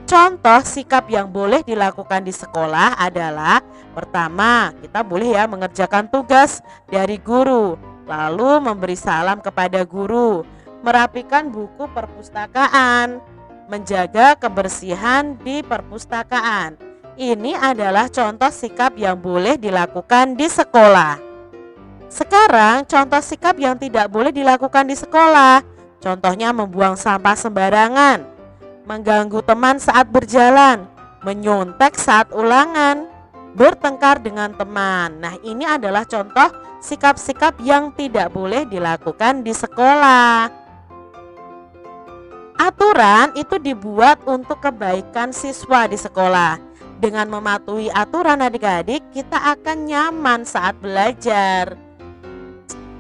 Contoh sikap yang boleh dilakukan di sekolah adalah pertama, kita boleh ya mengerjakan tugas dari guru, lalu memberi salam kepada guru, merapikan buku perpustakaan, menjaga kebersihan di perpustakaan. Ini adalah contoh sikap yang boleh dilakukan di sekolah. Sekarang contoh sikap yang tidak boleh dilakukan di sekolah. Contohnya membuang sampah sembarangan, mengganggu teman saat berjalan, menyontek saat ulangan, bertengkar dengan teman. Nah, ini adalah contoh sikap-sikap yang tidak boleh dilakukan di sekolah. Aturan itu dibuat untuk kebaikan siswa di sekolah. Dengan mematuhi aturan adik-adik, kita akan nyaman saat belajar.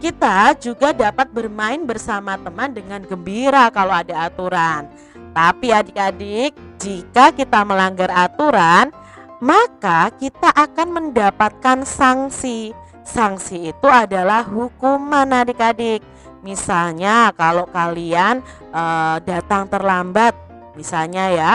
Kita juga dapat bermain bersama teman dengan gembira kalau ada aturan. Tapi adik-adik, jika kita melanggar aturan, maka kita akan mendapatkan sanksi. Sanksi itu adalah hukuman adik-adik. Misalnya kalau kalian datang terlambat, misalnya ya,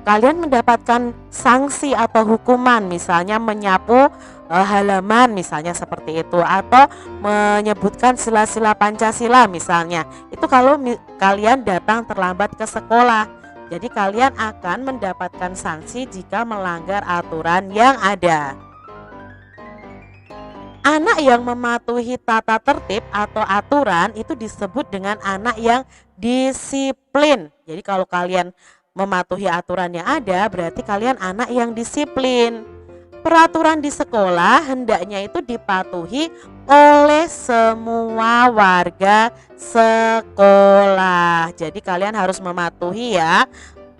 kalian mendapatkan sanksi atau hukuman, misalnya menyapu halaman misalnya seperti itu, atau menyebutkan sila-sila Pancasila misalnya. Itu kalau kalian datang terlambat ke sekolah. Jadi kalian akan mendapatkan sanksi jika melanggar aturan yang ada. Anak yang mematuhi tata tertib atau aturan itu disebut dengan anak yang disiplin. Jadi kalau kalian mematuhi aturan yang ada, berarti kalian anak yang disiplin. Peraturan di sekolah hendaknya itu dipatuhi oleh semua warga sekolah. Jadi kalian harus mematuhi ya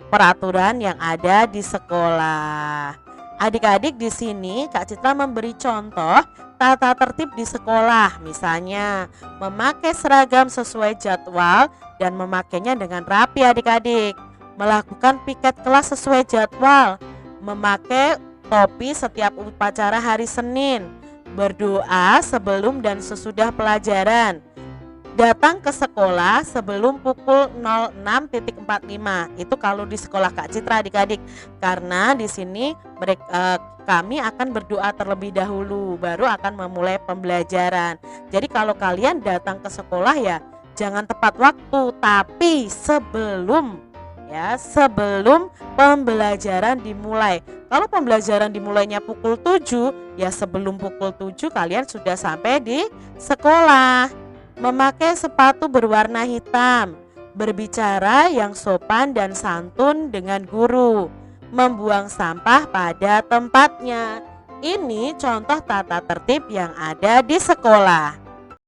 peraturan yang ada di sekolah. Adik-adik, di sini Kak Citra memberi contoh tata tertib di sekolah. Misalnya memakai seragam sesuai jadwal dan memakainya dengan rapi adik-adik. Melakukan piket kelas sesuai jadwal, memakai topi setiap upacara hari Senin, berdoa sebelum dan sesudah pelajaran, datang ke sekolah sebelum pukul 06.45. Itu kalau di sekolah Kak Citra adik-adik. Karena di sini kami akan berdoa terlebih dahulu, baru akan memulai pembelajaran. Jadi kalau kalian datang ke sekolah ya jangan tepat waktu, tapi sebelum pembelajaran dimulai. Kalau pembelajaran dimulainya pukul 7, ya sebelum pukul 7 kalian sudah sampai di sekolah. Memakai sepatu berwarna hitam, berbicara yang sopan dan santun dengan guru, membuang sampah pada tempatnya. Ini contoh tata tertib yang ada di sekolah.